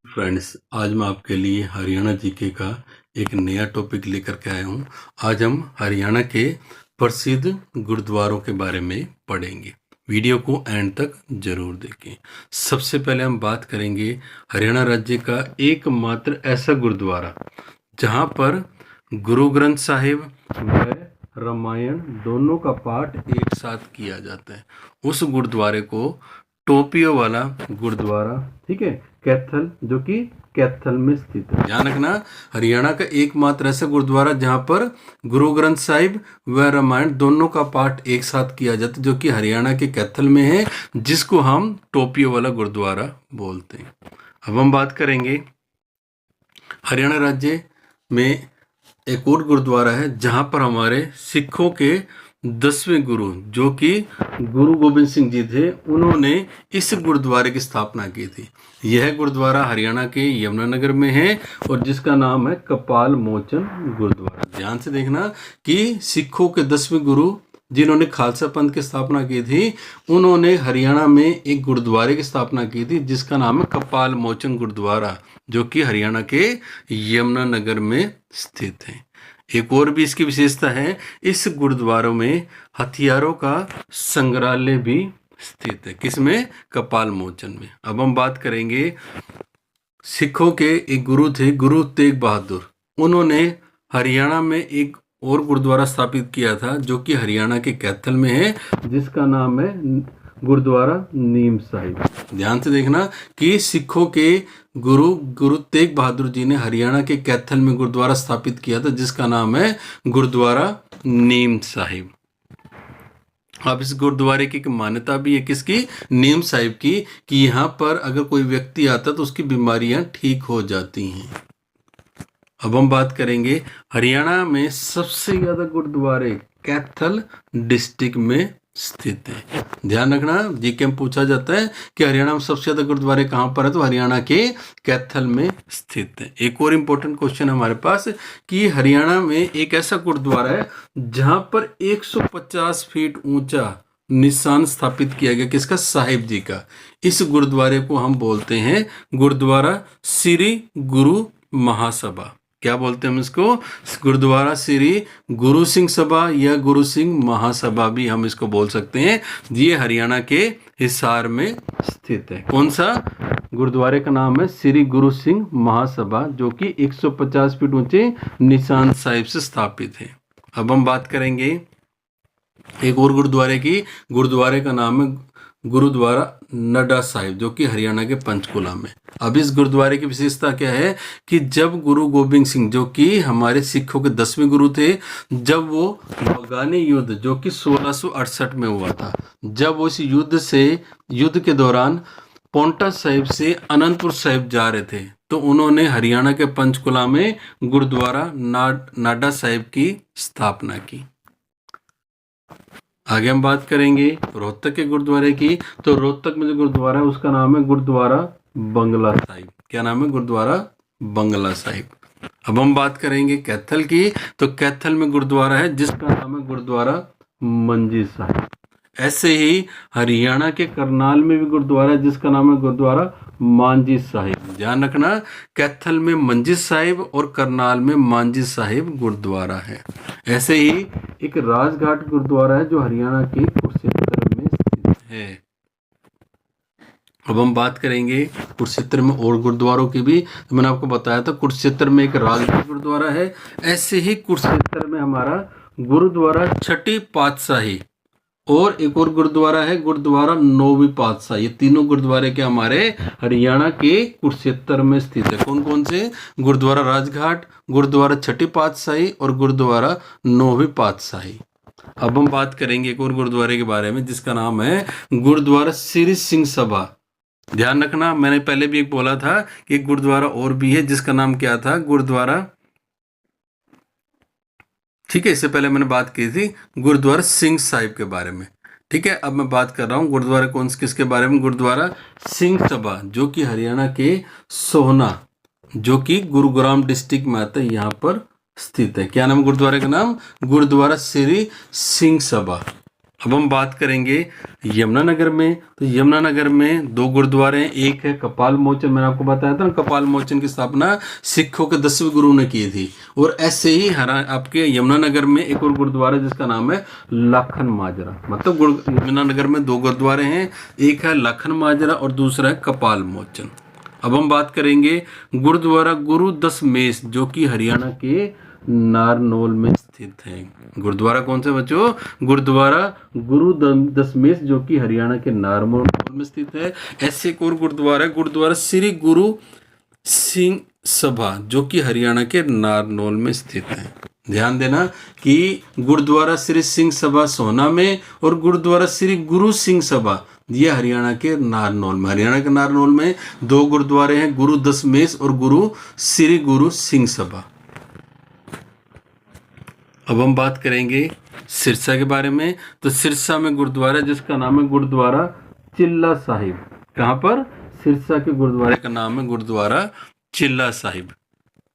Friends, आज मैं आपके लिए हरियाणा जीके का एक नया टॉपिक लेकर के आया हूँ। आज हम हरियाणा के प्रसिद्ध गुरुद्वारों के बारे में पढ़ेंगे। वीडियो को एंड तक जरूर देखें। सबसे पहले हम बात करेंगे हरियाणा राज्य का एकमात्र ऐसा गुरुद्वारा जहाँ पर गुरु ग्रंथ साहिब व रामायण दोनों का पाठ एक साथ किया जाता है। उस गुरुद्वारे को टोपियों वाला गुरुद्वारा, ठीक है, कैथल, जो कि कैथल में स्थित है। ध्यान रखना, हरियाणा का एकमात्र ऐसा गुरुद्वारा जहां पर गुरु ग्रंथ साहिब व रामायण दोनों का पाठ एक साथ किया जाता है, जो कि हरियाणा के कैथल में है, जिसको हम टोपियों वाला गुरुद्वारा बोलते हैं। अब हम बात करेंगे हरियाणा राज्य में एक और गुरुद्वारा है जहां पर हमारे सिखों के 10वें गुरु, जो कि गुरु गोबिंद सिंह जी थे, उन्होंने इस गुरुद्वारे की स्थापना की थी। यह गुरुद्वारा हरियाणा के यमुनानगर में है और जिसका नाम है कपाल मोचन गुरुद्वारा। ध्यान से देखना कि सिखों के 10वें गुरु जिन्होंने खालसा पंथ की स्थापना की थी, उन्होंने हरियाणा में एक गुरुद्वारे की स्थापना की थी जिसका नाम है कपाल मोचन गुरुद्वारा, जो कि हरियाणा के यमुनानगर में स्थित है। एक और भी इसकी विशेषता है, इस गुरुद्वारों में हथियारों का संग्रहालय भी स्थित है। किसमें? कपाल मोचन में। अब हम बात करेंगे सिखों के एक गुरु थे, गुरु तेग बहादुर। उन्होंने हरियाणा में एक और गुरुद्वारा स्थापित किया था जो कि हरियाणा के कैथल में है, जिसका नाम है गुरुद्वारा नीम साहिब। ध्यान से देखना कि सिखों के गुरु तेग बहादुर जी ने हरियाणा के कैथल में गुरुद्वारा स्थापित किया था जिसका नाम है गुरुद्वारा नीम साहिब। अब इस गुरुद्वारे की एक मान्यता भी है, किसकी? नीम साहिब की, कि यहाँ पर अगर कोई व्यक्ति आता तो उसकी बीमारियां ठीक हो जाती हैं। अब हम बात करेंगे हरियाणा में सबसे ज्यादा गुरुद्वारे कैथल डिस्ट्रिक्ट में स्थित है। ध्यान रखना, जीके में पूछा जाता है कि हरियाणा में सबसे ज्यादा गुरुद्वारे कहां पर है, तो हरियाणा के कैथल में स्थित है। एक और इंपॉर्टेंट क्वेश्चन हमारे पास कि हरियाणा में एक ऐसा गुरुद्वारा है जहां पर 150 फीट ऊंचा निशान स्थापित किया गया, किसका? साहिब जी का। इस गुरुद्वारे को हम बोलते हैं गुरुद्वारा श्री गुरु महासभा। क्या बोलते हैं हम इसको? गुरुद्वारा श्री गुरु सिंह सभा या गुरु सिंह महासभा भी हम इसको बोल सकते हैं। ये हरियाणा के हिसार में स्थित है। कौन सा? गुरुद्वारे का नाम है श्री गुरु सिंह महासभा, जो कि 150 फीट ऊंचे निशान साहिब से स्थापित है। अब हम बात करेंगे एक और गुरुद्वारे की। गुरुद्वारे का नाम है गुरुद्वारा नड्डा साहिब, जो कि हरियाणा के पंचकुला में। अब इस गुरुद्वारे की विशेषता क्या है कि जब गुरु गोबिंद सिंह, जो कि हमारे सिखों के 10वें गुरु थे, जब वो बगानी युद्ध, जो कि 1668 में हुआ था, जब वो इस युद्ध के दौरान पोंटा साहिब से अनंतपुर साहिब जा रहे थे, तो उन्होंने हरियाणा के पंचकुला में गुरुद्वारा नाडा साहिब की स्थापना की। आगे हम बात करेंगे रोहतक के गुरुद्वारे की। तो रोहतक में जो गुरुद्वारा है उसका नाम है गुरुद्वारा बंगला साहिब। क्या नाम है? गुरुद्वारा बंगला साहिब। अब हम बात करेंगे कैथल की। तो कैथल में गुरुद्वारा है जिसका नाम है गुरुद्वारा मंजी साहिब। ऐसे ही हरियाणा के करनाल में भी गुरुद्वारा है जिसका नाम है गुरुद्वारा मांझी साहिब। ध्यान रखना, कैथल में मंजी साहिब और करनाल में मांझी साहिब गुरुद्वारा है। ऐसे ही एक राजघाट गुरुद्वारा है जो हरियाणा के कुरुक्षेत्र में स्थित है। अब हम बात करेंगे कुरुक्षेत्र में और गुरुद्वारों की भी। तो मैंने आपको बताया था कुरुक्षेत्र में एक राजघाट गुरुद्वारा है। ऐसे ही कुरुक्षेत्र में हमारा गुरुद्वारा छठी पातशाही और एक और गुरुद्वारा है गुरुद्वारा नौवीं पातशाही। ये तीनों गुरुद्वारे के हमारे हरियाणा के कुरुक्षेत्र में स्थित है। कौन कौन से? गुरुद्वारा राजघाट, गुरुद्वारा छठी पातशाही और गुरुद्वारा नौवीं पातशाही। अब हम बात करेंगे एक और गुरुद्वारे के बारे में जिसका नाम है गुरुद्वारा श्री सिंह सभा। ध्यान रखना, मैंने पहले भी एक बोला था कि एक गुरुद्वारा और भी है जिसका नाम क्या था? गुरुद्वारा, ठीक है, इससे पहले मैंने बात की थी गुरुद्वारा सिंह साहिब के बारे में। ठीक है, अब मैं बात कर रहा हूँ गुरुद्वारा किसके बारे में? गुरुद्वारा सिंह सभा, जो कि हरियाणा के सोहना, जो कि गुरुग्राम डिस्ट्रिक्ट में आता है, यहाँ पर स्थित है। क्या नाम गुरुद्वारे का नाम? गुरुद्वारा श्री सिंह सभा। अब हम बात करेंगे यमुनानगर में। तो यमुनानगर में 2 गुरुद्वारे हैं। एक है कपाल मोचन, मैंने आपको बताया था ना, कपाल मोचन की स्थापना सिखों के 10वें गुरु ने की थी। और ऐसे ही आपके यमुनानगर में एक और गुरुद्वारा जिसका नाम है लाखन माजरा। मतलब यमुनानगर में 2 गुरुद्वारे हैं, एक है लाखन माजरा और दूसरा है कपाल मोचन। अब हम बात करेंगे गुरुद्वारा गुरु दशमेश जो कि हरियाणा के नारनौल में स्थित है। गुरुद्वारा कौन सा बच्चों? गुरुद्वारा गुरु दशमेश जो कि हरियाणा के नारनौल में स्थित है। ऐसे एक और गुरुद्वारा है, गुरुद्वारा श्री गुरु सिंह सभा जो कि हरियाणा के नारनौल में स्थित है। ध्यान देना कि गुरुद्वारा श्री सिंह सभा सोना में और गुरुद्वारा श्री गुरु सिंह सभा ये हरियाणा के नारनौल में। हरियाणा के नारनौल में 2 गुरुद्वारे हैं, गुरु दशमेश और गुरु श्री गुरु सिंह सभा। अब हम बात करेंगे सिरसा के बारे में। तो सिरसा में गुरुद्वारा जिसका नाम है गुरुद्वारा चिल्ला साहिब। कहाँ पर? सिरसा के गुरुद्वारे का नाम है गुरुद्वारा चिल्ला साहिब।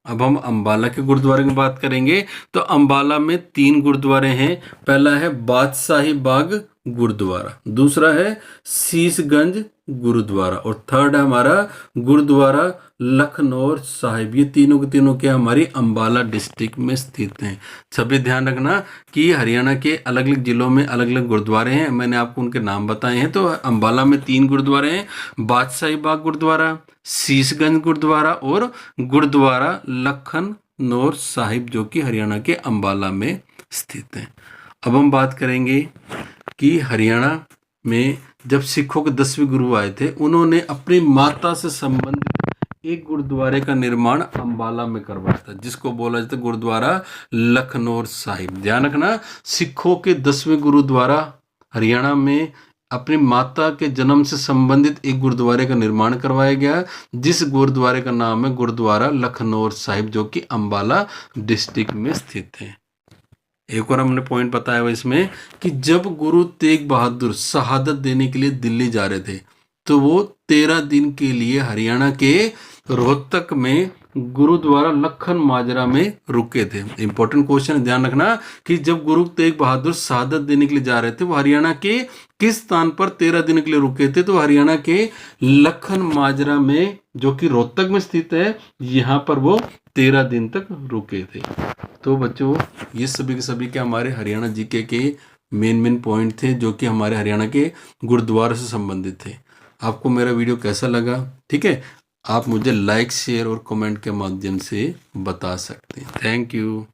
अब हम अंबाला के गुरुद्वारे की बात करेंगे। तो अंबाला में 3 गुरुद्वारे हैं। पहला है बादशाही बाग गुरुद्वारा, दूसरा है शीशगंज गुरुद्वारा और थर्ड है हमारा गुरुद्वारा लखनौर साहिब। ये तीनों के तीनों क्या हमारी अंबाला डिस्ट्रिक्ट में स्थित हैं। सभी ध्यान रखना कि हरियाणा के अलग अलग जिलों में अलग अलग गुरुद्वारे हैं, मैंने आपको उनके नाम बताए हैं। तो अंबाला में 3 गुरुद्वारे हैं, बादशाही बाग गुरुद्वारा, शीशगंज गुरुद्वारा और गुरुद्वारा लखनौर साहिब जो कि हरियाणा के अंबाला में स्थित है। अब हम बात करेंगे कि हरियाणा में जब सिखों के 10वें गुरु आए थे, उन्होंने अपनी माता से संबंधित एक गुरुद्वारे का निर्माण अंबाला में करवाया था जिसको बोला जाता है गुरुद्वारा लखनौर साहिब। ध्यान रखना, सिखों के 10वें गुरुद्वारा हरियाणा में अपनी माता के जन्म से संबंधित एक गुरुद्वारे का निर्माण करवाया गया जिस गुरुद्वारे का नाम है गुरुद्वारा लखनौर साहिब जो कि अंबाला डिस्ट्रिक्ट में स्थित है। एक और हमने पॉइंट बताया हुआ इसमें कि जब गुरु तेग बहादुर शहादत देने के लिए दिल्ली जा रहे थे तो वो 13 दिन के लिए हरियाणा के रोहतक में गुरुद्वारा लखन माजरा में रुके थे। इंपॉर्टेंट क्वेश्चन, ध्यान रखना कि जब गुरु तेग बहादुर शहादत देने के लिए जा रहे थे वो हरियाणा के किस स्थान पर 13 दिन के लिए रुके थे? तो हरियाणा के लखन माजरा में जो कि रोहतक में स्थित है, यहाँ पर वो 13 दिन तक रुके थे। तो बच्चों ये सभी के सभी के हमारे हरियाणा जीके के मेन पॉइंट थे जो कि हमारे हरियाणा के गुरुद्वारा से संबंधित थे। आपको मेरा वीडियो कैसा लगा? ठीक है, आप मुझे लाइक शेयर और कमेंट के माध्यम से बता सकते हैं। Thank you.